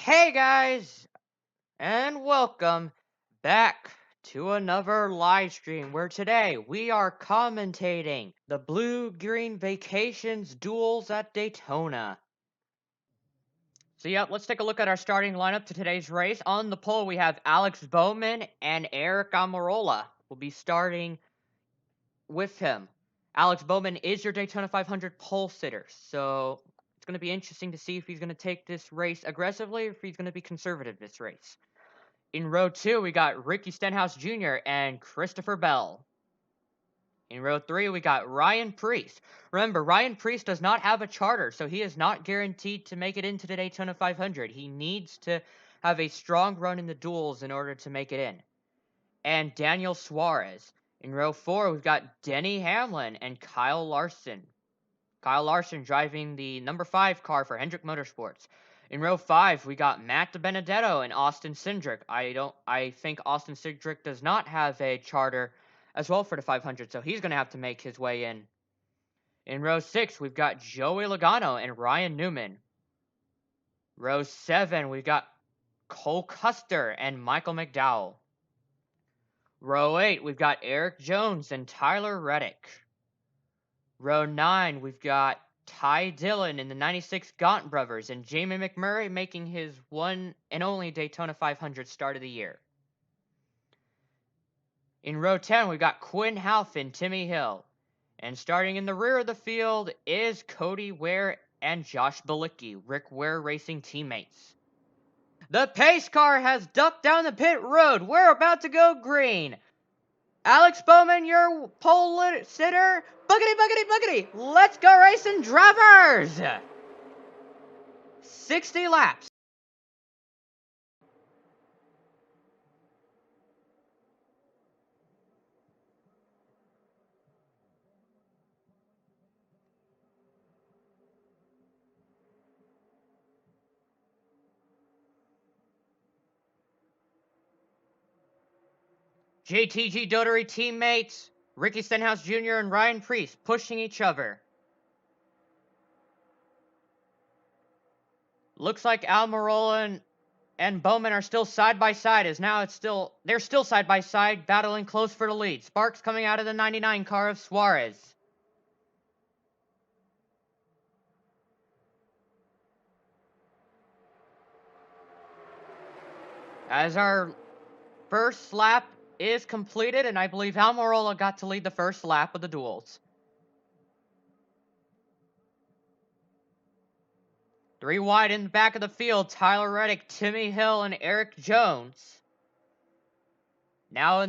Hey guys, and welcome back to another live stream where today we are commentating the Blue-Green Vacations duels at Daytona. So yep, let's take a look at our starting lineup to today's race. On the pole we have Alex Bowman and Eric Almirola. We'll be starting with him. Alex Bowman is your Daytona 500 pole sitter, so it's going to be interesting to see if he's going to take this race aggressively or if he's going to be conservative this race. In row 2, we got Ricky Stenhouse Jr. and Christopher Bell. In row 3, we got Ryan Preece. Remember, Ryan Preece does not have a charter, so he is not guaranteed to make it into the Daytona 500. He needs to have a strong run in the duels in order to make it in. And Daniel Suarez. In row 4, we've got Denny Hamlin and Kyle Larson. Kyle Larson driving the number 5 car for Hendrick Motorsports. In row 5, we got Matt DiBenedetto and Austin Cindric. I think Austin Cindric does not have a charter as well for the 500, so he's going to have to make his way in. In row 6, we've got Joey Logano and Ryan Newman. Row 7, we've got Cole Custer and Michael McDowell. Row 8, we've got Eric Jones and Tyler Reddick. Row 9, we've got Ty Dillon in the 96 Gaunt Brothers and Jamie McMurray making his one and only Daytona 500 start of the year. In row 10, we've got Quinn Houff and Timmy Hill. And starting in the rear of the field is Cody Ware and Josh Bilicki, Rick Ware Racing teammates. The pace car has ducked down the pit road. We're about to go green. Alex Bowman, your pole sitter. Buggity, buggity, buggity. Let's go racing, drivers. 60 laps. JTG Dotery teammates, Ricky Stenhouse Jr. and Ryan Preece pushing each other. Looks like Almirola and Bowman are still side by side, as now they're still side by side, battling close for the lead. Sparks coming out of the 99 car of Suarez. As our first lap is completed, and I believe Almirola got to lead the first lap of the duels. 3 wide in the back of the field, Tyler Reddick, Timmy Hill, and Eric Jones. Now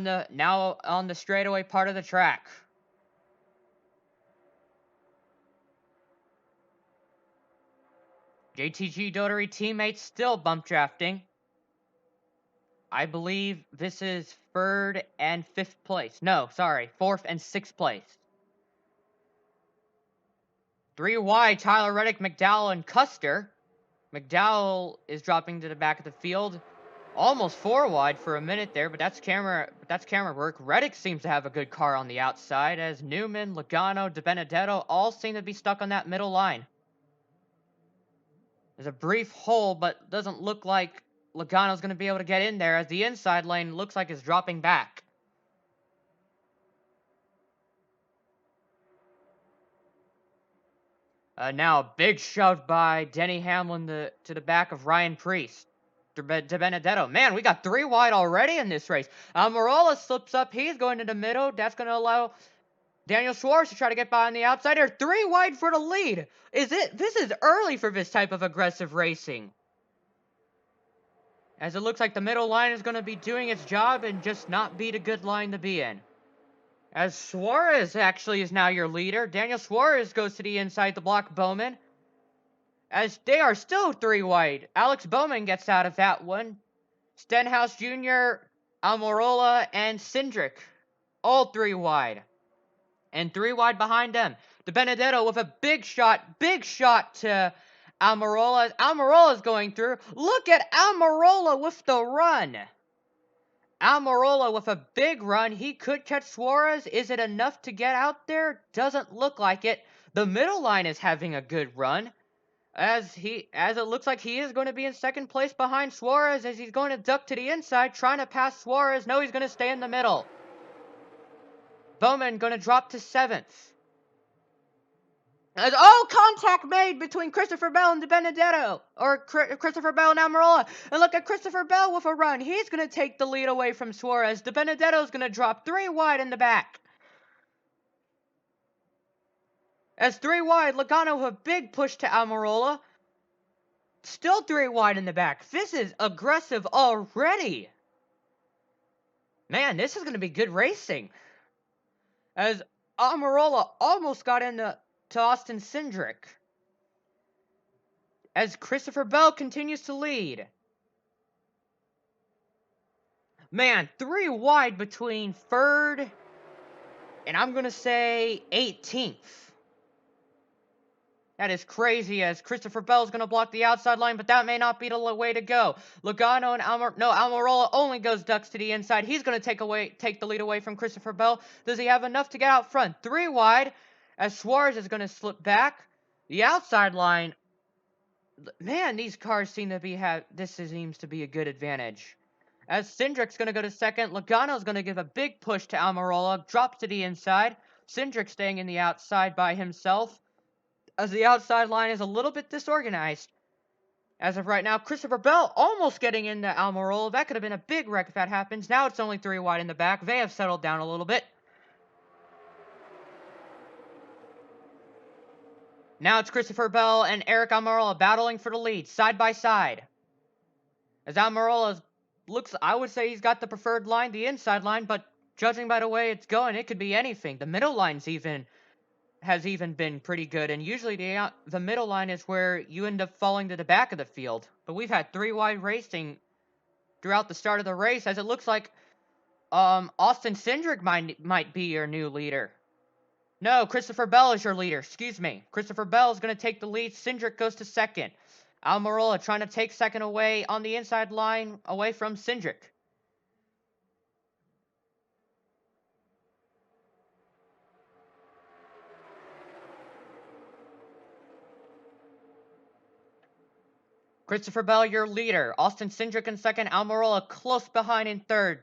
on the straightaway part of the track. JTG Dotery teammates still bump drafting. I believe this is 3rd and 5th place. No, sorry, 4th and 6th place. 3 wide, Tyler Reddick, McDowell, and Custer. McDowell is dropping to the back of the field. Almost 4 wide for a minute there, but that's camera work. Reddick seems to have a good car on the outside, as Newman, Logano, DiBenedetto all seem to be stuck on that middle line. There's a brief hole, but doesn't look like Logano's going to be able to get in there, as the inside lane looks like it's dropping back. Now a big shove by Denny Hamlin to the back of Ryan Preece. DiBenedetto. Man, we got 3 wide already in this race. Almirola slips up. He's going to the middle. That's going to allow Daniel Suarez to try to get by on the outside. They're 3 wide for the lead. This is early for this type of aggressive racing, as it looks like the middle line is going to be doing its job and just not be the good line to be in. As Suarez actually is now your leader. Daniel Suarez goes to the inside to block Bowman, as they are still 3 wide. Alex Bowman gets out of that one. Stenhouse Jr., Almirola, and Cindric, all 3 wide. And 3 wide behind them, DiBenedetto with a big shot to Almirola. Almirola's going through. Look at Almirola with the run. Almirola with a big run. He could catch Suarez. Is it enough to get out there? Doesn't look like it. The middle line is having a good run. As it looks like he is going to be in second place behind Suarez as he's going to duck to the inside, trying to pass Suarez. No, he's going to stay in the middle. Bowman going to drop to 7th. Contact made between Christopher Bell and Benedetto. Or Christopher Bell and Almirola. And look at Christopher Bell with a run. He's going to take the lead away from Suarez. Benedetto's going to drop 3 wide in the back. As 3 wide, Logano with a big push to Almirola. Still 3 wide in the back. This is aggressive already. Man, this is going to be good racing. As Almirola almost got into Austin Cindric. As Christopher Bell continues to lead. Man, 3 wide between 3rd and I'm going to say 18th. That is crazy as Christopher Bell's going to block the outside line, but that may not be the way to go. Logano and Almirola only ducks to the inside. He's going to take the lead away from Christopher Bell. Does he have enough to get out front? 3 wide as Suarez is going to slip back. The outside line, man, these cars seem to be this seems to be a good advantage. As Cindric's going to go to 2nd, Logano's going to give a big push to Almirola, drops to the inside. Cindric staying in the outside by himself, as the outside line is a little bit disorganized. As of right now, Christopher Bell almost getting into Almirola. That could have been a big wreck if that happens. Now it's only 3 wide in the back. They have settled down a little bit. Now it's Christopher Bell and Eric Almirola battling for the lead, side by side. As Almirola I would say he's got the preferred line, the inside line, but judging by the way it's going, it could be anything. The middle line's has been pretty good, and usually the middle line is where you end up falling to the back of the field. But we've had 3 wide racing throughout the start of the race, as it looks like Austin Cindric might be your new leader. No, Christopher Bell is your leader. Excuse me. Christopher Bell is going to take the lead. Cindric goes to 2nd. Almirola trying to take 2nd away on the inside line away from Cindric. Christopher Bell, your leader. Austin Cindric in 2nd. Almirola close behind in 3rd.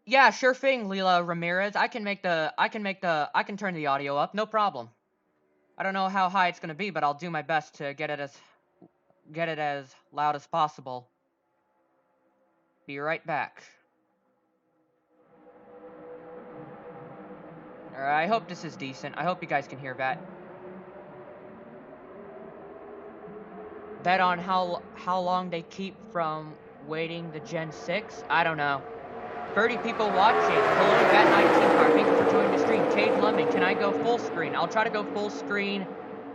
Yeah, sure thing, Leila Ramirez. I can turn the audio up, no problem. I don't know how high it's gonna be, but I'll do my best to get it as loud as possible. Be right back. Alright, I hope this is decent. I hope you guys can hear that. Bet on how long they keep from waiting the Gen 6? I don't know. 30 people watching. Hello, Bat19 Car. Thank you for joining the stream. Cade Lumming, can I go full screen? I'll try to go full screen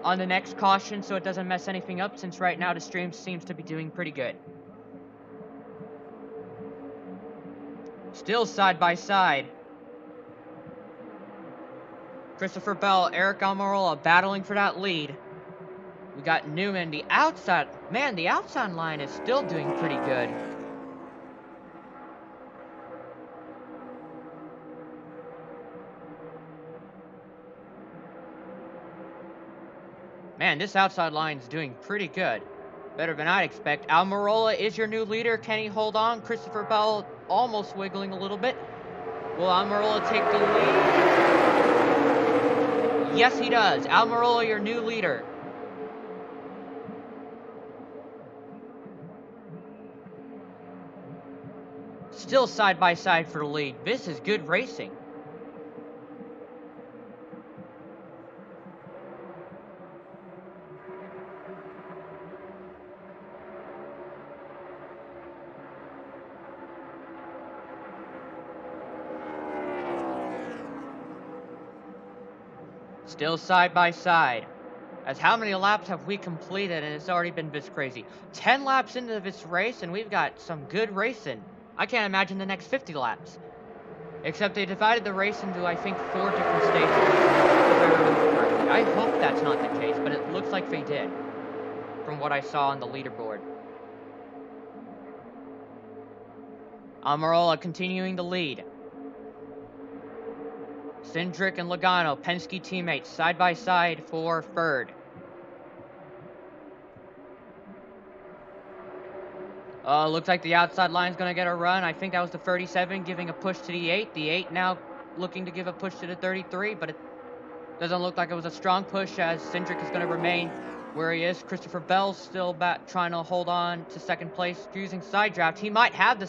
on the next caution so it doesn't mess anything up, since right now the stream seems to be doing pretty good. Still side by side. Christopher Bell, Eric Almirola battling for that lead. We got Newman, the outside. Man, the outside line is still doing pretty good. Man, this outside line is doing pretty good. Better than I'd expect. Almirola is your new leader. Can he hold on? Christopher Bell almost wiggling a little bit. Will Almirola take the lead? Yes, he does. Almirola, your new leader. Still side by side for the lead. This is good racing. Still side by side. As how many laps have we completed, and it's already been this crazy. 10 laps into this race, and we've got some good racing. I can't imagine the next 50 laps. Except they divided the race into, I think, 4 different stages, if I remember correctly. I hope that's not the case, but it looks like they did, from what I saw on the leaderboard. Almirola continuing to lead. Cindric and Logano, Penske teammates, side by side for third. Looks like the outside line's going to get a run. I think that was the 37 giving a push to the 8. The 8 now looking to give a push to the 33, but it doesn't look like it was a strong push as Cindric is going to remain where he is. Christopher Bell's still trying to hold on to second place using side draft. He might have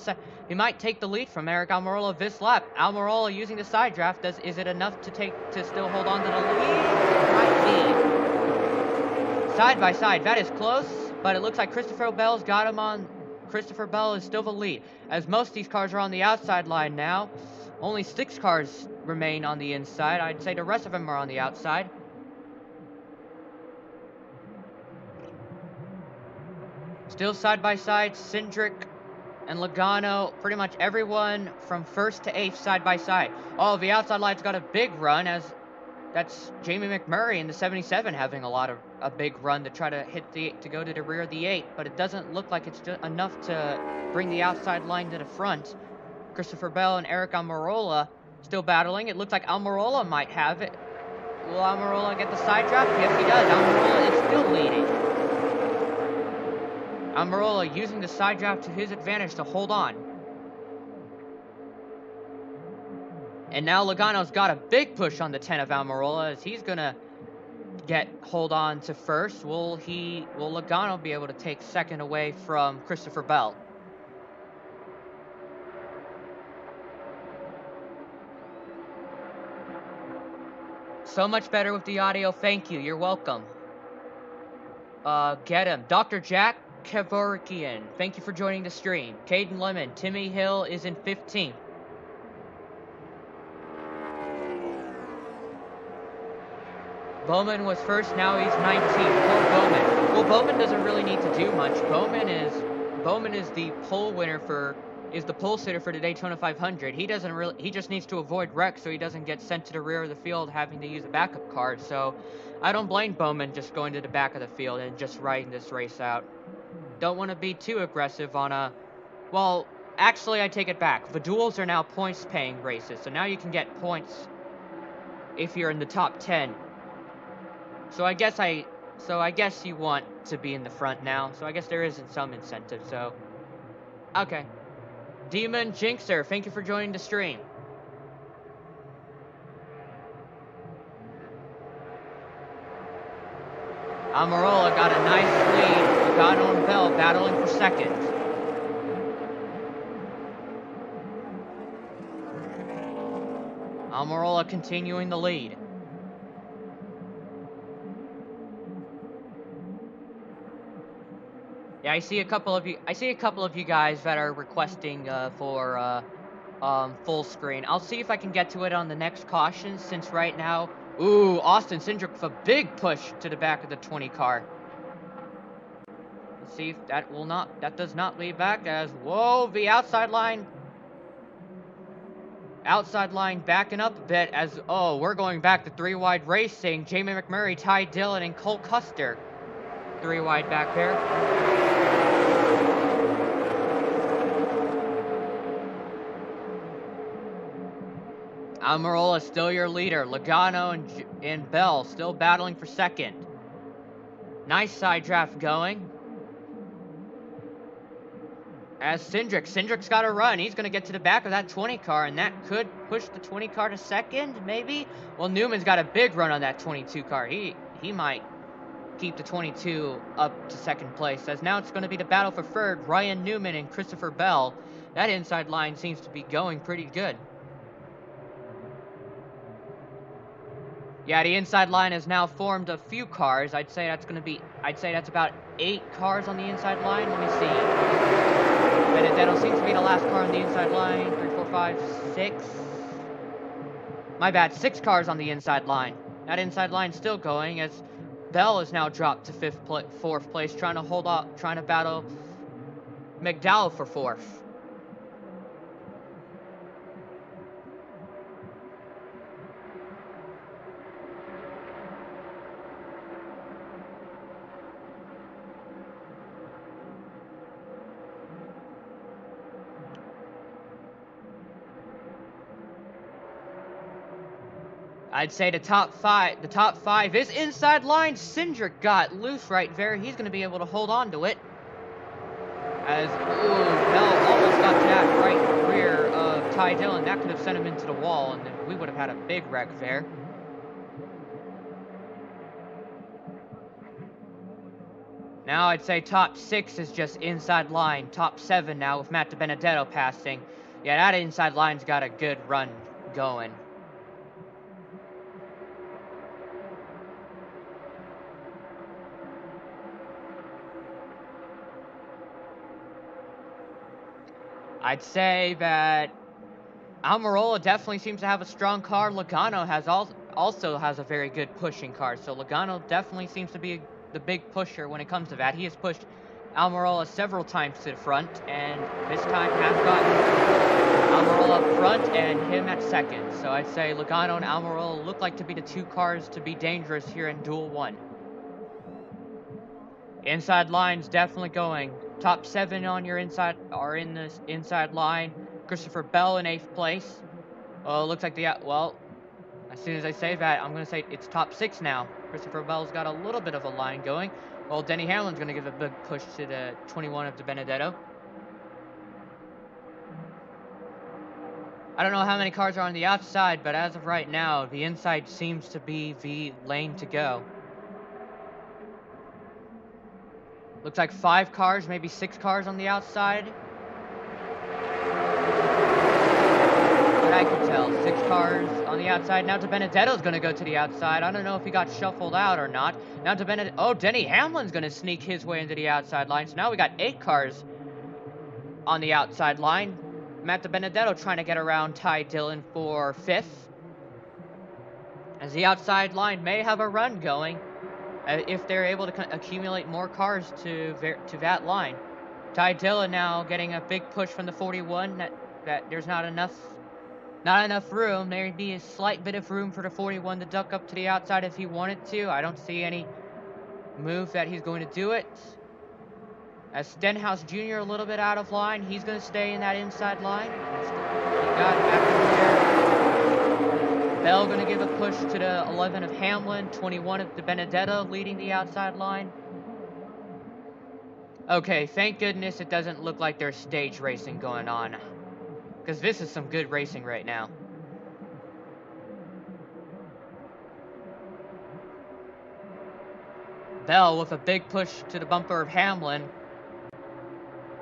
he might take the lead from Eric Almirola this lap. Almirola using the side draft. Is it enough to still hold on to the lead? Might be. Side by side, that is close, but it looks like Christopher Bell's got him on. Christopher Bell is still the lead, as most of these cars are on the outside line now. Only 6 cars remain on the inside. I'd say the rest of them are on the outside. Still side by side, Cindric and Logano, pretty much everyone from 1st to 8th side by side. Oh, the outside line's got a big run, as that's Jamie McMurray in the 77 having a big run to try to to go to the rear of the 8, but it doesn't look like it's just enough to bring the outside line to the front. Christopher Bell and Eric Almirola still battling. It looks like Almirola might have it. Will Almirola get the side draft? Yes, he does. Almirola is still leading. Almirola using the side draft to his advantage to hold on. And now Logano's got a big push on the 10 of Almirola as he's gonna hold on to first. Will Logano be able to take second away from Christopher Bell? So much better with the audio. Thank you. You're welcome. Get him. Dr. Jack Kevorkian, thank you for joining the stream. Caden Lemon, Timmy Hill is in 15th. Bowman was first, now he's 19th. Poor Bowman. Well, Bowman doesn't really need to do much. Bowman is the pole sitter for the Daytona 500. He just needs to avoid wrecks so he doesn't get sent to the rear of the field having to use a backup car. So I don't blame Bowman just going to the back of the field and just riding this race out. Don't want to be too aggressive on well, actually I take it back. The duels are now points paying races, so now you can get points if you're in the top 10. So I guess you want to be in the front now. So I guess there isn't some incentive. So okay. Demon Jinxer, thank you for joining the stream. Almirola got a nice lead. Logano and Bell battling for second. Almirola continuing the lead. Yeah, I see a couple of you guys that are requesting for full screen. I'll see if I can get to it on the next caution, since right now, ooh, Austin Cindric with a big push to the back of the 20 car. Let's see if that does not lead back, as whoa, the outside line backing up a bit, as oh, we're going back to 3 wide racing. Jamie McMurray, Ty Dillon, and Cole Custer 3 wide back there. Almirola still your leader. Logano and Bell still battling for second. Nice side draft going. As Cindric's got to run. He's going to get to the back of that 20 car, and that could push the 20 car to second, maybe? Well, Newman's got a big run on that 22 car. He might keep the 22 up to second place, as now it's going to be the battle for third. Ryan Newman and Christopher Bell. That inside line seems to be going pretty good. Yeah, the inside line has now formed a few cars. I'd say that's about 8 cars on the inside line. Let me see. Benedetto seems to be the last car on the inside line. 3, 4, 5, 6. My bad, 6 cars on the inside line. That inside line still going, as Bell is now dropped to 4th place, trying to battle McDowell for 4th. I'd say the top five is inside line. Cindric got loose right there. He's going to be able to hold on to it. As, Bell almost got to that right rear of Ty Dillon. That could have sent him into the wall, and then we would have had a big wreck there. Now I'd say top 6 is just inside line. Top 7 now with Matt DiBenedetto passing. Yeah, that inside line's got a good run going. I'd say that Almirola definitely seems to have a strong car. Logano has also has a very good pushing car. So Logano definitely seems to be the big pusher when it comes to that. He has pushed Almirola several times to the front, and this time has gotten Almirola up front and him at second. So I'd say Logano and Almirola look like to be the two cars to be dangerous here in Duel 1. Inside line's definitely going. Top 7 on your inside are in this inside line. Christopher Bell in 8th place. Well, it looks like as soon as I say that, I'm going to say it's top 6 now. Christopher Bell's got a little bit of a line going. Well, Denny Hamlin's going to give a big push to the 21 of DiBenedetto. I don't know how many cars are on the outside, but as of right now, the inside seems to be the lane to go. Looks like 5 cars, maybe 6 cars on the outside. What I can tell, 6 cars on the outside. Now DiBenedetto's going to go to the outside. I don't know if he got shuffled out or not. Now Denny Hamlin's going to sneak his way into the outside line. So now we got 8 cars on the outside line. Matt DiBenedetto trying to get around Ty Dillon for 5th. As the outside line may have a run going. If they're able to accumulate more cars to that line. Ty Dillon now getting a big push from the 41. That there's not enough room. There'd be a slight bit of room for the 41 to duck up to the outside if he wanted to. I don't see any move that he's going to do it. As Stenhouse Jr. a little bit out of line, he's going to stay in that inside line. He got back in there. Bell going to give a push to the 11 of Hamlin, 21 of DiBenedetto leading the outside line. Okay, thank goodness it doesn't look like there's stage racing going on. Because this is some good racing right now. Bell with a big push to the bumper of Hamlin.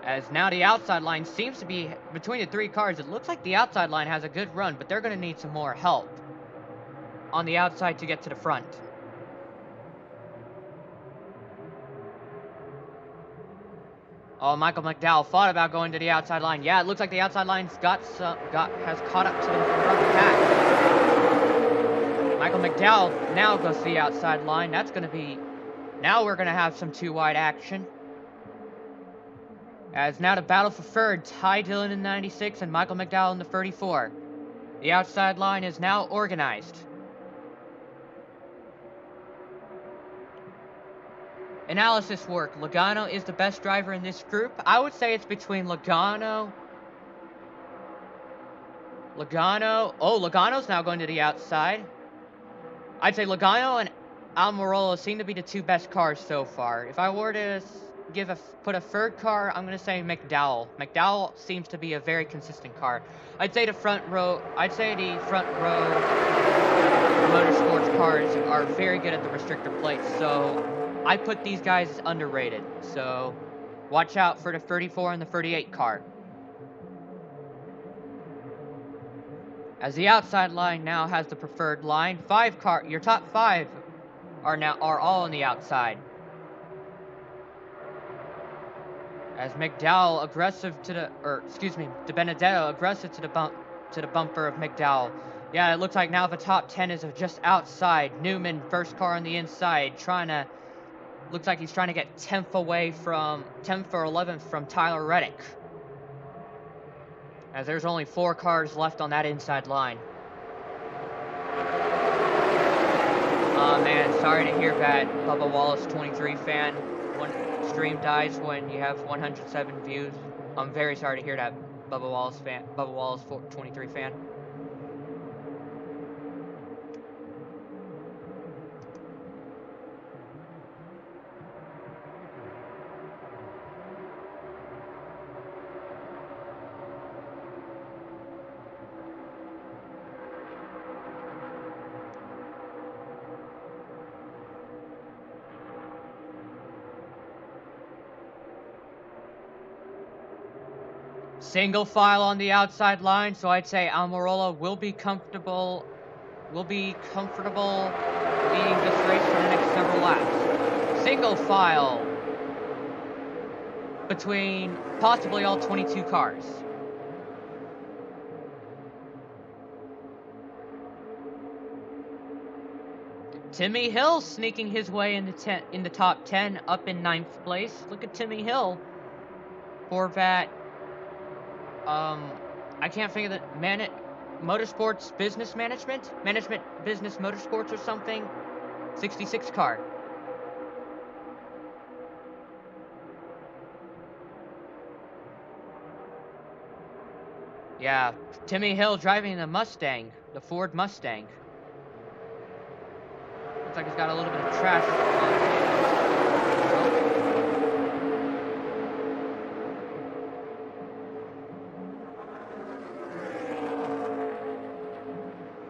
As now the outside line seems to be between the 3 cars. It looks like the outside line has a good run, but they're going to need some more help on the outside to get to the front. Oh, Michael McDowell thought about going to the outside line. Yeah, it looks like the outside line's has caught up to the front pack. Michael McDowell now goes to the outside line. That's going to be... Now we're going to have some 2-wide action. As now the battle for third, Ty Dillon in 96 and Michael McDowell in the 34. The outside line is now organized. Analysis work. Logano is the best driver in this group. I would say it's between Logano. Oh, Logano's now going to the outside. I'd say Logano and Almirola seem to be the 2 best cars so far. If I were to put a third car, I'm going to say McDowell. McDowell seems to be a very consistent car. I'd say the front row motorsports cars are very good at the restrictor plates, so I put these guys as underrated. So watch out for the 34 and the 38 car. As the outside line now has the preferred line, your top 5 are all on the outside. As McDowell DiBenedetto aggressive to the bumper of McDowell. Yeah, it looks like now the top 10 is just outside. Newman, first car on the inside, looks like he's trying to get 10th or 11th from Tyler Reddick. As there's only 4 cars left on that inside line. Oh man, sorry to hear that, Bubba Wallace 23 fan. One stream dies when you have 107 views. I'm very sorry to hear that, Bubba Wallace 23 fan. Single file on the outside line, so I'd say Almirola will be comfortable leading this race for the next several laps. Single file between possibly all 22 cars. Timmy Hill sneaking his way in the top 10, up in 9th place. Look at Timmy Hill. Corvette. I can't think of the Motorsports Business Management Business Motorsports or something. 66 car. Yeah, Timmy Hill driving the Mustang, the Ford Mustang. Looks like he's got a little bit of trash on him.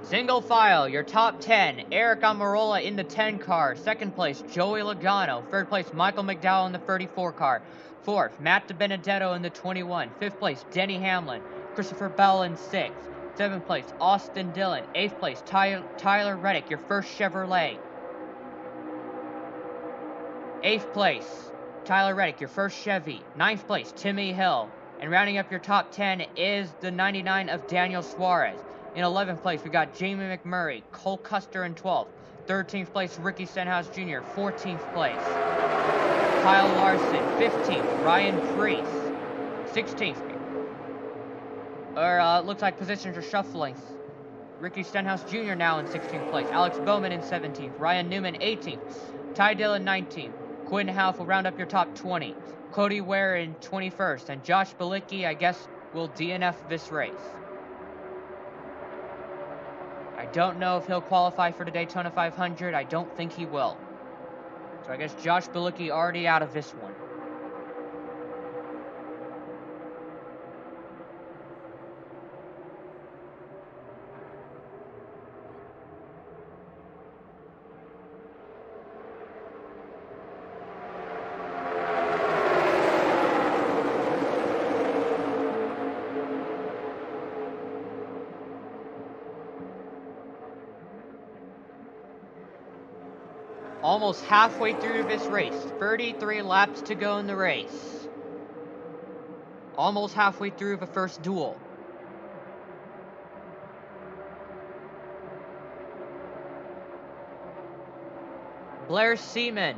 Single file, your top 10. Eric Almirola in the 10 car. Second place, Joey Logano. Third place, Michael McDowell in the 34 car. Fourth, Matt DiBenedetto in the 21. Fifth place, Denny Hamlin. Christopher Bell in 6th. Seventh place, Austin Dillon. Eighth place, Tyler Reddick, your first Chevrolet. Eighth place, Tyler Reddick, your first Chevy. Ninth place, Timmy Hill. And rounding up your top 10 is the 99 of Daniel Suarez. In 11th place, we got Jamie McMurray, Cole Custer in 12th. 13th place, Ricky Stenhouse Jr. 14th place, Kyle Larson. 15th, Ryan Preece. 16th, looks like positions are shuffling. Ricky Stenhouse Jr. now in 16th place. Alex Bowman in 17th. Ryan Newman 18th. Ty Dillon 19th. Quinn Houff will round up your top 20. Cody Ware in 21st. And Josh Bilicki, I guess, will DNF this race. I don't know if he'll qualify for the Daytona 500. I don't think he will. So I guess Josh Bilicki already out of this one. Almost halfway through this race. 33 laps to go in the race. Almost halfway through the first duel. Blair Seaman,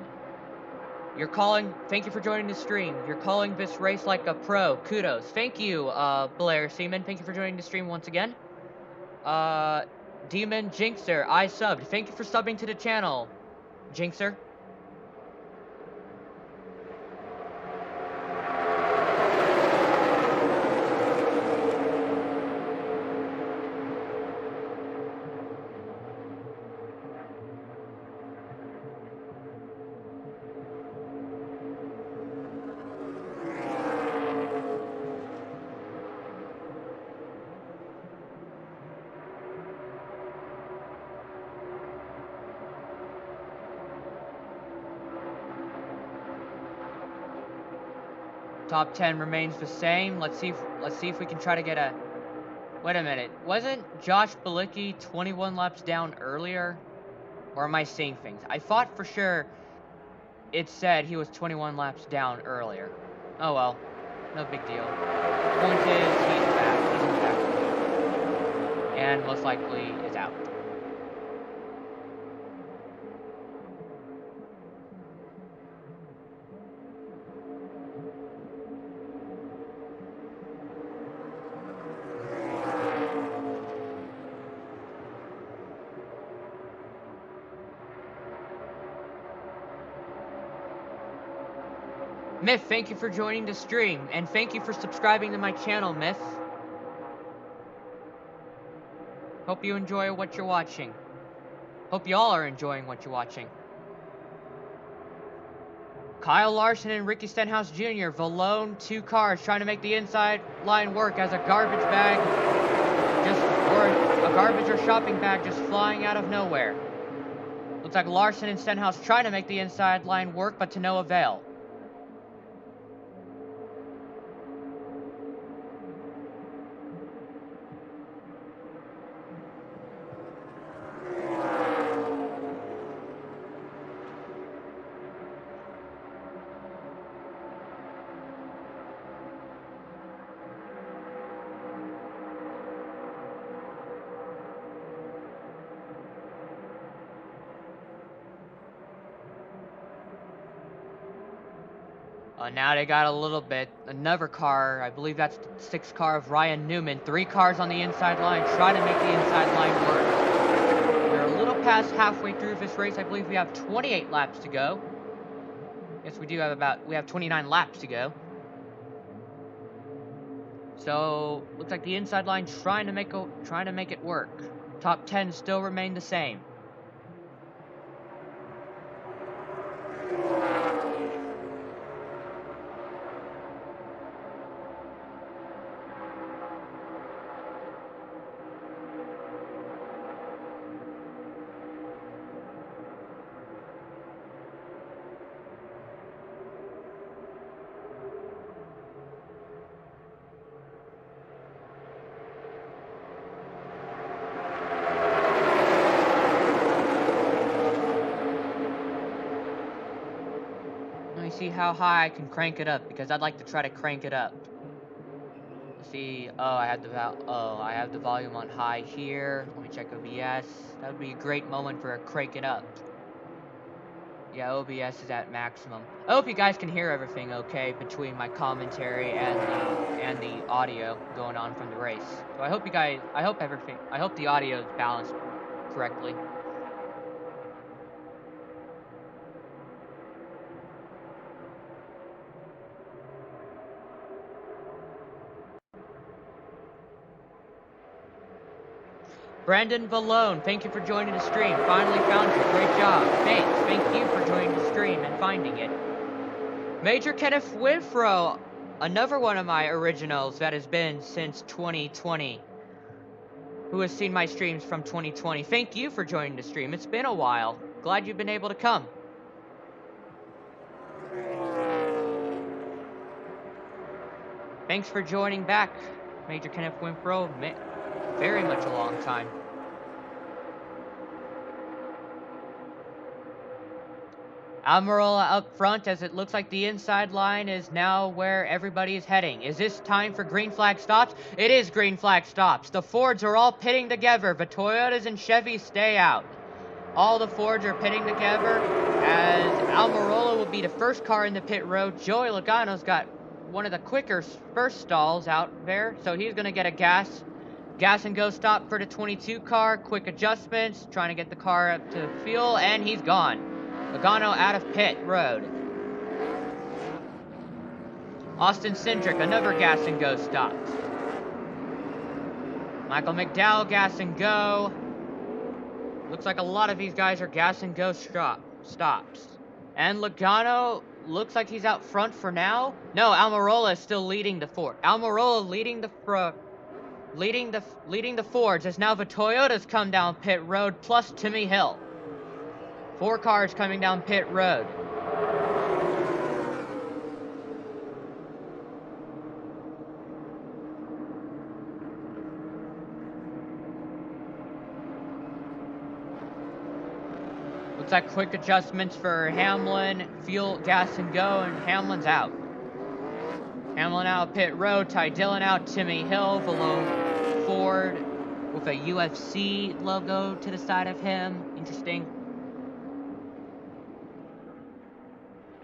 you're calling. Thank you for joining the stream. You're calling this race like a pro. Kudos. Thank you, Blair Seaman. Thank you for joining the stream once again. Demon Jinxer, I subbed. Thank you for subbing to the channel, Jinxer. Top 10 remains the same. Let's see if we can try to get a... Wait a minute. Wasn't Josh Bilicki 21 laps down earlier? Or am I seeing things? I thought for sure it said he was 21 laps down earlier. Oh well. No big deal. Point is, he's back. He's in the back. And most likely is out. Myth, thank you for joining the stream, and thank you for subscribing to my channel, Myth. Hope you enjoy what you're watching. Hope y'all are enjoying what you're watching. Kyle Larson and Ricky Stenhouse Jr., the lone two cars trying to make the inside line work as a garbage bag, or a garbage or shopping bag just flying out of nowhere. Looks like Larson and Stenhouse trying to make the inside line work, but to no avail. Now they got a little bit. Another car, I believe that's the 6th car of Ryan Newman. 3 cars on the inside line, trying to make the inside line work. We're a little past halfway through this race. I believe we have 28 laps to go. Yes, we do have we have 29 laps to go. So, looks like the inside line trying to make it work. Top 10 still remain the same. Let me see how high I can crank it up, because I'd like to try to crank it up. Let's see. Oh, I have the volume on high here. Let me check OBS. That would be a great moment for a crank it up. Yeah, OBS is at maximum. I hope you guys can hear everything okay between my commentary and the audio going on from the race. So I hope the audio is balanced correctly. Brandon Valone, thank you for joining the stream. Finally found you. Great job. Thanks. Thank you for joining the stream and finding it. Major Kenneth Winfrow, another one of my originals that has been since 2020, who has seen my streams from 2020. Thank you for joining the stream. It's been a while. Glad you've been able to come. Thanks for joining back, Major Kenneth Winfrow. Very much a long time. Almirola up front, as it looks like the inside line is now where everybody is heading. Is this time for green flag stops? It is green flag stops. The Fords are all pitting together. The Toyotas and Chevys stay out. All the Fords are pitting together, as Almirola will be the first car in the pit road. Joey Logano's got one of the quicker first stalls out there, so he's going to get a gas and go stop for the 22 car. Quick adjustments, trying to get the car up to fuel, and he's gone. Logano out of pit road. Austin Cindric, another gas and go stop. Michael McDowell, gas and go. Looks like a lot of these guys are gas and go stops. And Logano looks like he's out front for now. No, Almirola is still leading the Ford. Almirola leading the Fords, as now the Toyotas come down pit road, plus Timmy Hill. 4 cars coming down pit road. Looks like quick adjustments for Hamlin. Fuel, gas and go, and Hamlin's out. Hamlin out pit road. Ty Dillon out. Timmy Hill, the lone Ford with a UFC logo to the side of him. Interesting.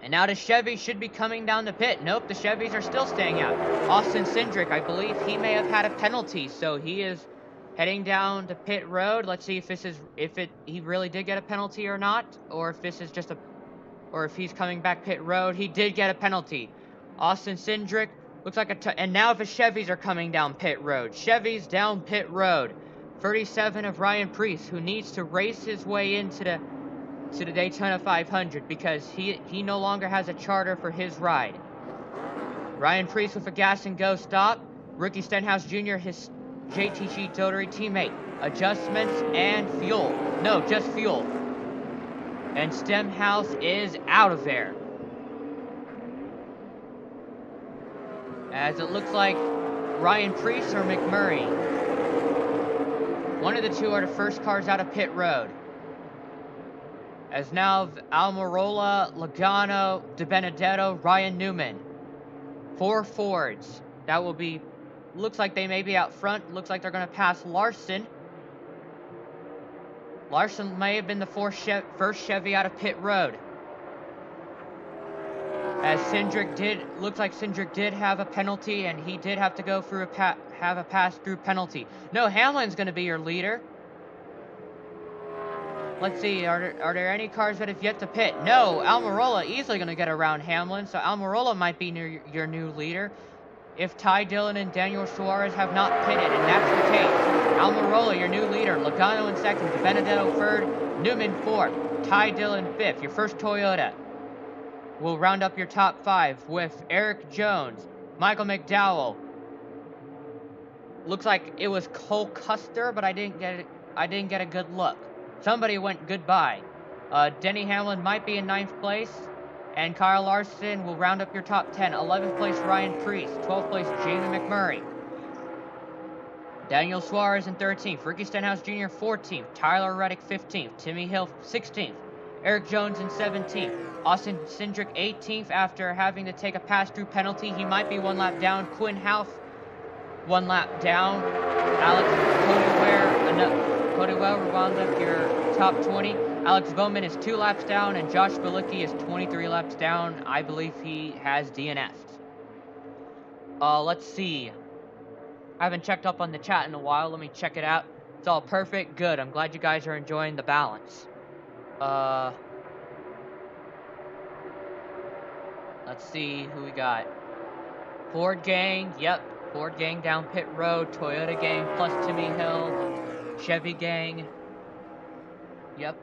And now the Chevy should be coming down the pit. Nope, the Chevys are still staying out. Austin Cindric, I believe he may have had a penalty, so he is heading down to pit road. Let's see if he really did get a penalty or not, or if this is just or if he's coming back pit road. He did get a penalty. Austin Cindric looks like and now the Chevys are coming down pit road. Chevys down pit road. 37 of Ryan Preece, who needs to race his way into the Daytona 500 because he no longer has a charter for his ride. Ryan Preece with a gas and go stop. Ricky Stenhouse Jr., his JTG Dotary teammate. Adjustments and fuel. No, just fuel. And Stenhouse is out of there. As it looks like Ryan Preece or McMurray. One of the two are the first cars out of pit road. As now Almirola, Logano, DiBenedetto, Ryan Newman. 4 Fords. That will be, looks like they may be out front. Looks like they're going to pass Larson. Larson may have been the first Chevy out of pit road. As looks like Cindric did have a penalty, and he did have to go through have a pass-through penalty. No, Hamlin's going to be your leader. Let's see, are there any cars that have yet to pit? No, Almirola easily going to get around Hamlin, so Almirola might be your new leader. If Ty Dillon and Daniel Suarez have not pitted, and that's the case. Almirola, your new leader. Logano in second, DiBenedetto third, Newman fourth, Ty Dillon fifth. Your first Toyota. We'll round up your top five with Eric Jones, Michael McDowell. Looks like it was Cole Custer, but I didn't get a good look. Somebody went goodbye. Denny Hamlin might be in 9th place, and Kyle Larson will round up your top 10. 11th place Ryan Preece, 12th place Jamie McMurray. Daniel Suarez in 13th, Ricky Stenhouse Jr. 14th, Tyler Reddick 15th, Timmy Hill 16th, Eric Jones in 17th, Austin Cindric 18th after having to take a pass-through penalty. He might be 1 lap down. Quinn Houff 1 lap down. Cody Ware will round up your top 20. Alex Bowman is 2 laps down, and Josh Bilicki is 23 laps down. I believe he has DNF'd. Let's see. I haven't checked up on the chat in a while. Let me check it out. It's all perfect. Good. I'm glad you guys are enjoying the balance. Let's see who we got. Ford Gang. Yep. Ford Gang down pit road. Toyota Gang plus Timmy Hill. Chevy Gang. Yep.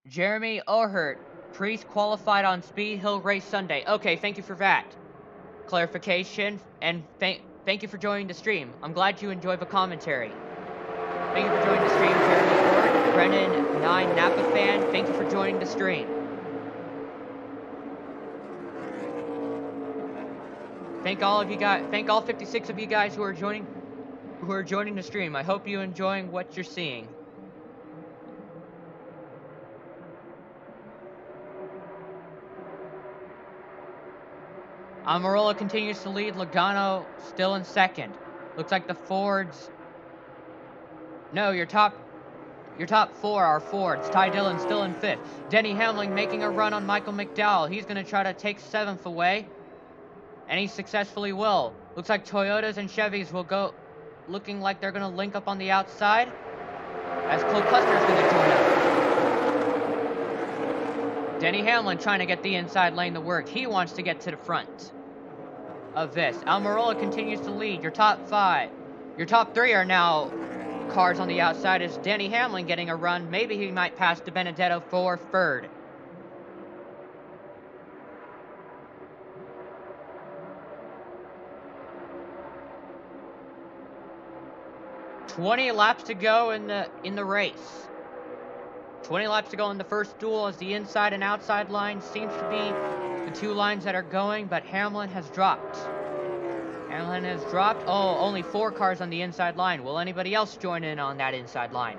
Jeremy O'Hurt. Priest qualified on Speed Hill Race Sunday. Okay, thank you for that clarification, and thank you for joining the stream. I'm glad you enjoyed the commentary. Thank you for joining the stream, Jeremy O'Hurt. Brennan 9 Napa fan. Thank you for joining the stream. Thank all 56 of you guys who are joining the stream. I hope you're enjoying what you're seeing. Almirola continues to lead. Logano still in second. Looks like the Fords. No, your top 4 are Fords. Ty Dillon still in 5th. Denny Hamlin making a run on Michael McDowell. He's going to try to take 7th away, and he successfully will. Looks like Toyotas and Chevys will go, looking like they're going to link up on the outside, as Cole Custer is going to join up. Denny Hamlin trying to get the inside lane to work. He wants to get to the front of this. Almirola continues to lead. Your top 5. Your top 3 are now cars on the outside. Is Denny Hamlin getting a run? Maybe he might pass DiBenedetto for 3rd. $20 laps to go in the race. 20 laps to go in the first duel, as the inside and outside line seems to be the 2 lines that are going, but Hamlin has dropped. Oh, only 4 cars on the inside line. Will anybody else join in on that inside line?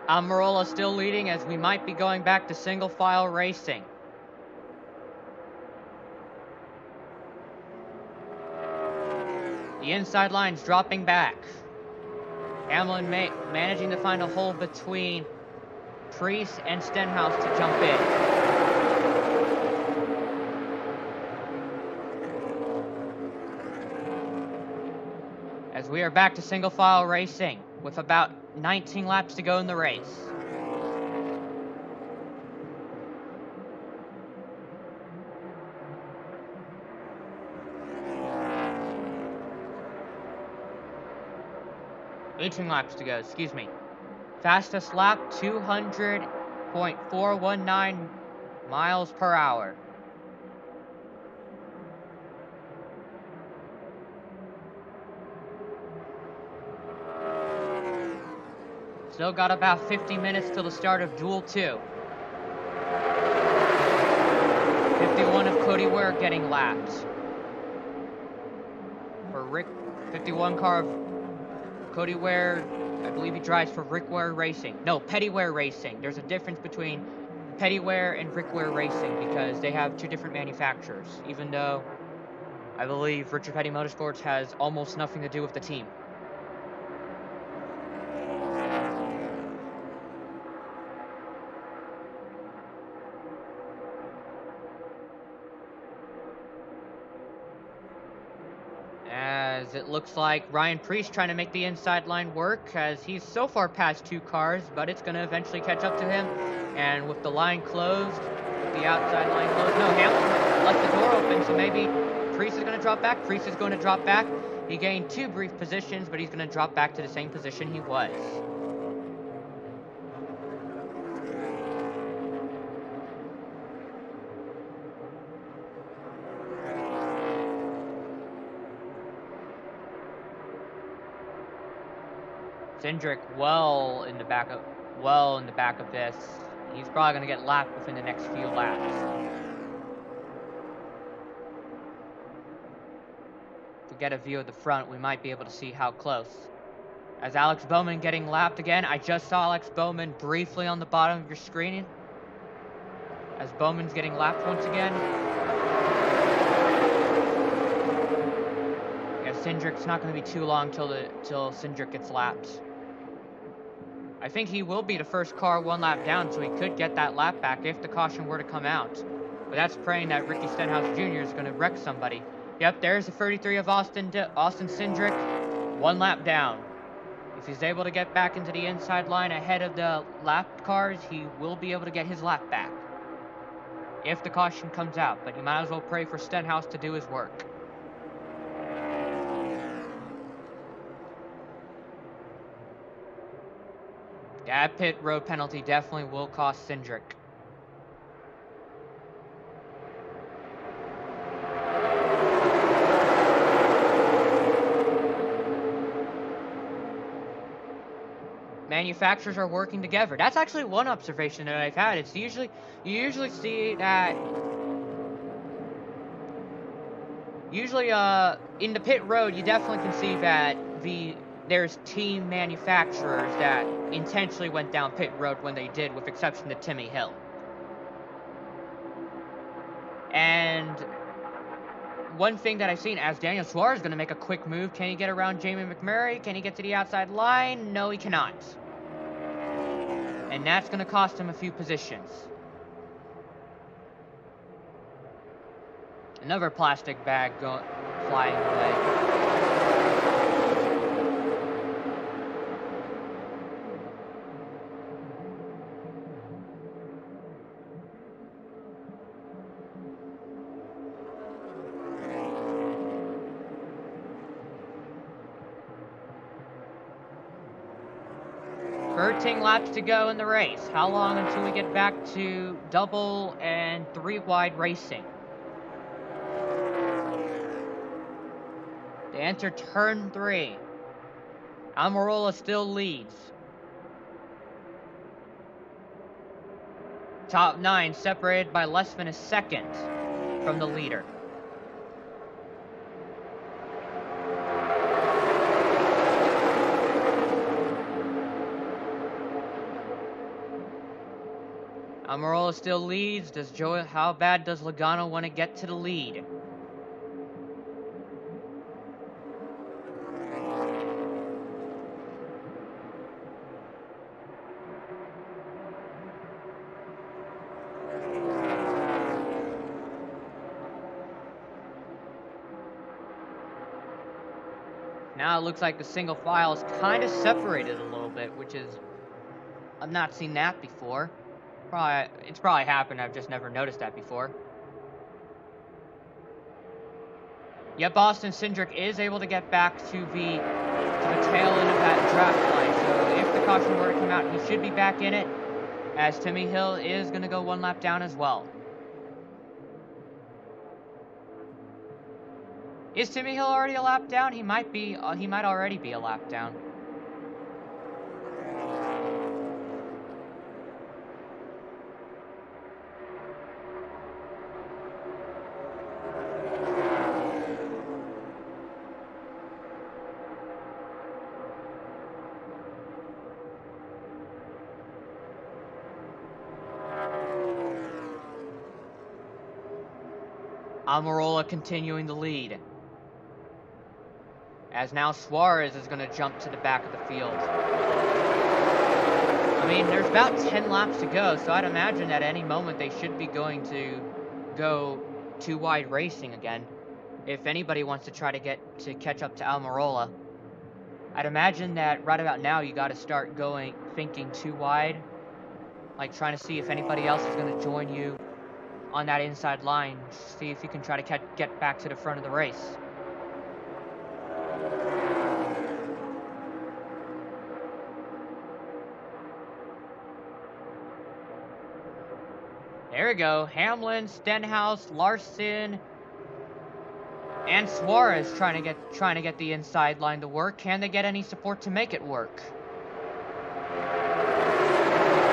Almirola still leading, as we might be going back to single file racing. The inside line's dropping back. Hamlin managing to find a hole between Priest and Stenhouse to jump in. As we are back to single file racing with about 19 laps to go in the race. $18 laps to go, excuse me. Fastest lap, 200.419 miles per hour. Still got about 50 minutes till the start of Duel 2. 50 51 of Cody Ware getting lapped. For 51 car of Cody Ware, I believe he drives for Rick Ware Racing. No, Petty Ware Racing. There's a difference between Petty Ware and Rick Ware Racing because they have two different manufacturers, even though I believe Richard Petty Motorsports has almost nothing to do with the team. As it looks like Ryan Preece trying to make the inside line work, as he's so far past 2 cars, but it's going to eventually catch up to him. And with the line closed, with the outside line closed, no, Hamilton left the door open, so maybe Preece is going to drop back. Preece is going to drop back. He gained 2 brief positions, but he's going to drop back to the same position he was. Cindric well in the back of this. He's probably going to get lapped within the next few laps. If we get a view of the front, we might be able to see how close. As Alex Bowman getting lapped again. I just saw Alex Bowman briefly on the bottom of your screen. As Bowman's getting lapped once again. Yeah, Cindric's not going to be too long till Cindric gets lapped. I think he will be the first car 1 lap down, so he could get that lap back if the caution were to come out. But that's praying that Ricky Stenhouse Jr. is going to wreck somebody. Yep, there's the 33 of Austin Cindric, 1 lap down. If he's able to get back into the inside line ahead of the lap cars, he will be able to get his lap back. If the caution comes out, but you might as well pray for Stenhouse to do his work. That pit road penalty definitely will cost Cindric. Manufacturers are working together. That's actually one observation that I've had. It's you usually see that in the pit road you definitely can see that there's team manufacturers that intentionally went down pit road when they did, with exception to Timmy Hill. And one thing that I've seen, as Daniel Suarez is going to make a quick move, can he get around Jamie McMurray? Can he get to the outside line? No, he cannot. And that's going to cost him a few positions. Another plastic bag flying away. Laps to go in the race. How long until we get back to double and 3 wide racing? They enter turn 3. Almirola still leads. Top 9 separated by less than a second from the leader. Almirola still leads. How bad does Logano want to get to the lead? Now it looks like the single file is kind of separated a little bit, which is, I've not seen that before. It's probably happened, I've just never noticed that before. Yep, Austin Cindric is able to get back to the tail end of that draft line. So if the caution were to come out, he should be back in it, as Timmy Hill is going to go 1 lap down as well. Is Timmy Hill already a lap down? He might already be a lap down. Almirola continuing the lead. As now Suarez is going to jump to the back of the field. I mean, there's about 10 laps to go, so I'd imagine at any moment they should be going to go too wide racing again. If anybody wants to try to catch up to Almirola, I'd imagine that right about now you got to start thinking too wide, like trying to see if anybody else is going to join you on that inside line. See if you can try to get back to the front of the race. There we go. Hamlin, Stenhouse, Larson, and Suarez trying to get the inside line to work. Can they get any support to make it work?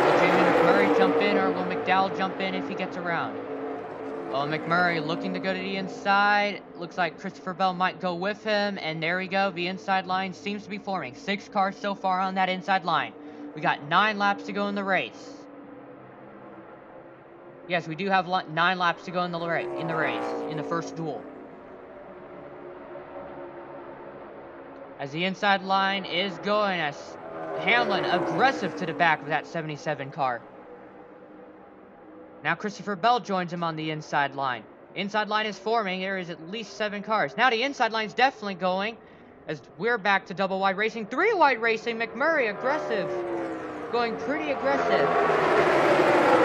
Will Jamie McMurray jump in, or will McDowell jump in if he gets around? Oh, McMurray looking to go to the inside. Looks like Christopher Bell might go with him, and there we go. The inside line seems to be forming. 6 cars so far on that inside line. We got 9 laps to go in the race. Yes, we do have 9 laps to go in the race, in the first duel. As the inside line is going, as Hamlin aggressive to the back of that 77 car. Now Christopher Bell joins him on the inside line. Inside line is forming. There is at least 7 cars. Now the inside line's definitely going, as we're back to double wide racing. 3 wide racing. McMurray aggressive. Going pretty aggressive.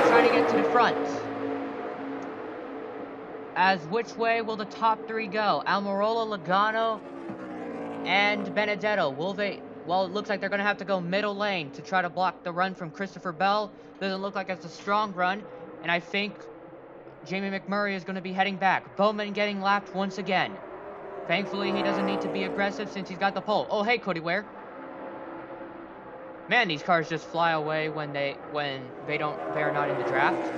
Trying to get to the front. As which way will the top 3 go? Almirola, Logano, and Benedetto. Will they... Well, it looks like they're going to have to go middle lane to try to block the run from Christopher Bell. Doesn't look like it's a strong run. And I think Jamie McMurray is going to be heading back. Bowman getting lapped once again. Thankfully, he doesn't need to be aggressive since he's got the pole. Oh, hey, Cody Ware. Man, these cars just fly away when they're not in the draft.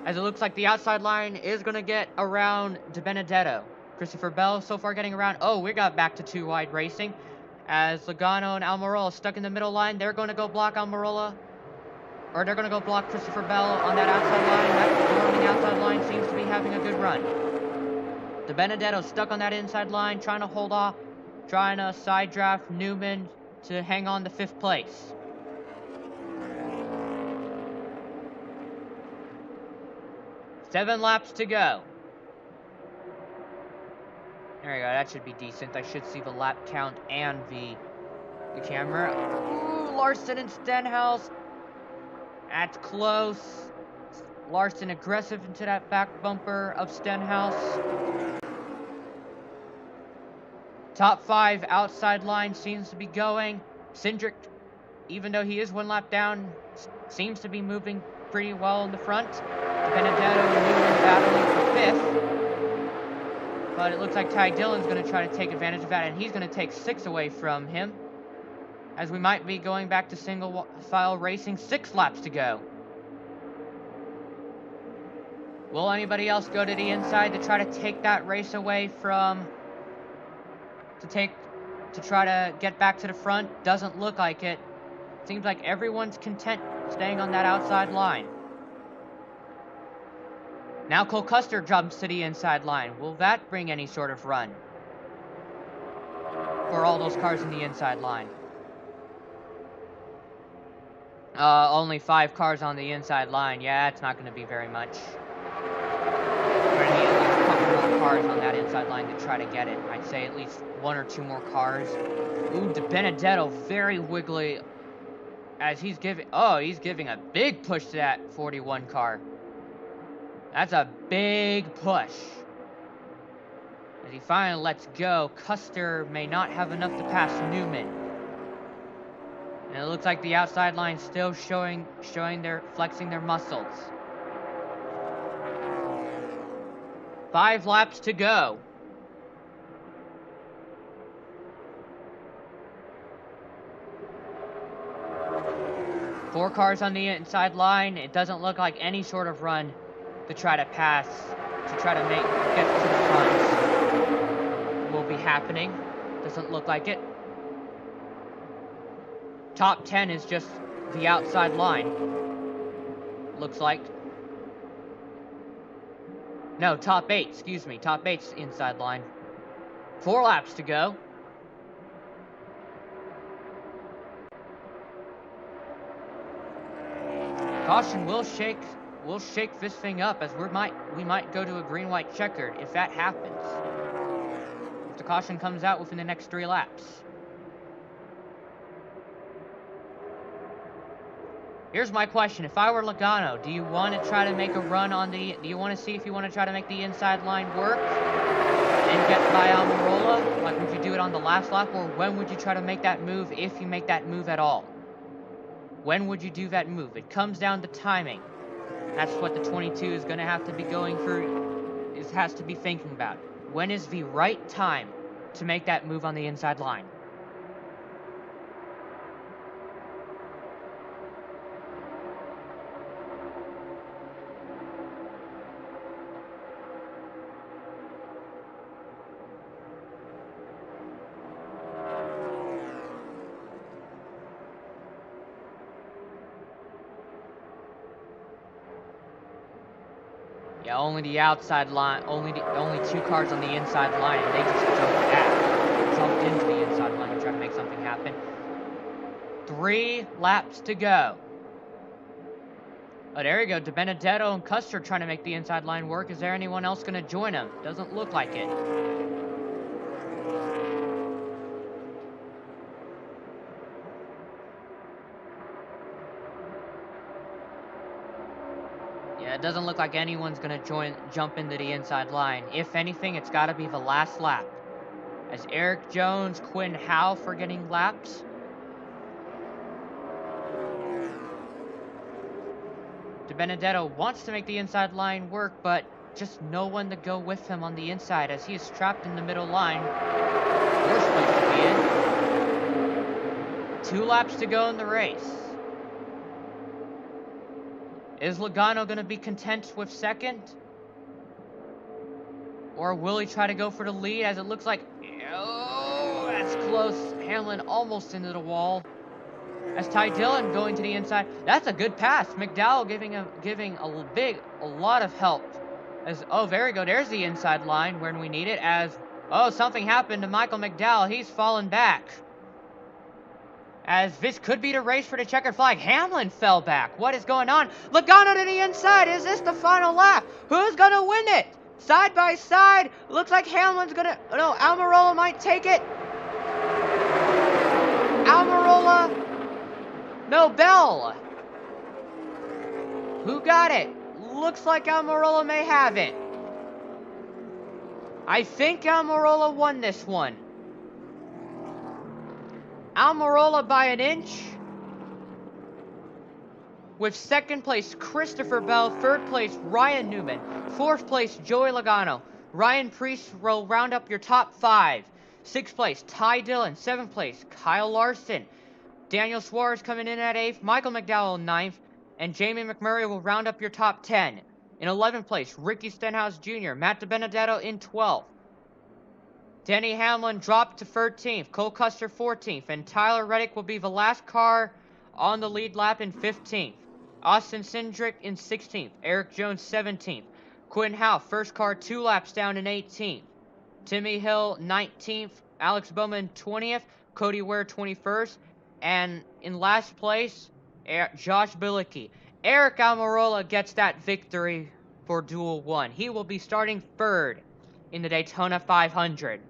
As it looks like the outside line is going to get around De Benedetto. Christopher Bell so far getting around. Oh, we got back to 2 wide racing. As Logano and Almirola stuck in the middle line, they're going to go block Almirola. Or they're going to go block Christopher Bell on that outside line. That forming outside line seems to be having a good run. De Benedetto stuck on that inside line, trying to hold off, trying to side draft Newman to hang on to 5th place. Seven laps to go. There we go, that should be decent. I should see the lap count and the camera. Ooh, Larson and Stenhouse. That's close. Larson aggressive into that back bumper of Stenhouse. Top 5 outside line seems to be going. Cindric, even though he is 1 lap down, seems to be moving pretty well in the front. Benedetto and Newman battling for 5th. But it looks like Ty Dillon's going to try to take advantage of that, and he's going to take 6 away from him. As we might be going back to single file racing. 6 laps to go. Will anybody else go to the inside to try to take that race away from... To try to get back to the front? Doesn't look like it. Seems like everyone's content staying on that outside line. Now Cole Custer jumps to the inside line. Will that bring any sort of run for all those cars in the inside line? Only 5 cars on the inside line. Yeah, it's not going to be very much. We're going to need at least a couple more cars on that inside line to try to get it. I'd say at least 1 or 2 more cars. Ooh, De Benedetto very wiggly as he's giving a big push to that 41 car. That's a big push. As he finally lets go, Custer may not have enough to pass Newman. And it looks like the outside line still flexing their muscles. 5 laps to go. Four cars on the inside line. It doesn't look like any sort of run to try to pass, to try to get to the front will be happening. Doesn't look like it. Top 10 is just the outside line. Looks like. No, top 8, excuse me. Top 8's inside line. 4 laps to go. Caution will shake this thing up, as we might go to a green-white checkered if that happens. If the caution comes out within the next 3 laps. Here's my question. If I were Logano, do you want to try to make a run on the... Do you want to see if you want to try to make the inside line work and get by Almirola? Like, would you do it on the last lap? Or when would you try to make that move, if you make that move at all? When would you do that move? It comes down to timing. That's what the 22 is going to have to be going through. It has to be thinking about. When is the right time to make that move on the inside line? Yeah, only the outside line, only 2 cars on the inside line, and they just jumped into the inside line and tried to make something happen. 3 laps to go. Oh, there you go. DiBenedetto and Custer trying to make the inside line work. Is there anyone else going to join them? Doesn't look like it. Yeah, it doesn't look like anyone's going to jump into the inside line. If anything, it's got to be the last lap. As Eric Jones, Quinn Howe for getting laps. DiBenedetto wants to make the inside line work, but just no one to go with him on the inside, as he is trapped in the middle line. We're supposed to be in. 2 laps to go in the race. Is Logano going to be content with second? Or will he try to go for the lead, as it looks like... Oh, that's close. Hamlin almost into the wall. As Ty Dillon going to the inside. That's a good pass. McDowell giving a lot of help. As, oh, there we go. There's the inside line when we need it. As, oh, something happened to Michael McDowell. He's fallen back. As this could be the race for the checkered flag. Hamlin fell back. What is going on? Logano to the inside. Is this the final lap? Who's going to win it? Side by side. Looks like Hamlin's going to... No, Almirola might take it. Almirola. No, Bell. Who got it? Looks like Almirola may have it. I think Almirola won this one. Almirola by an inch. With second place, Christopher Bell. Third place, Ryan Newman. Fourth place, Joey Logano. Ryan Preece will round up your top 5. Sixth place, Ty Dillon. Seventh place, Kyle Larson. Daniel Suarez coming in at 8th. Michael McDowell 9th. And Jamie McMurray will round up your top 10. In 11th place, Ricky Stenhouse Jr. Matt DiBenedetto in 12th. Denny Hamlin dropped to 13th. Cole Custer 14th. And Tyler Reddick will be the last car on the lead lap in 15th. Austin Cindric in 16th. Eric Jones 17th. Quinn Howe, first car 2 laps down in 18th. Timmy Hill 19th. Alex Bowman 20th. Cody Ware 21st. And in last place, Josh Bilicki. Eric Almirola gets that victory for Duel 1. He will be starting 3rd in the Daytona 500.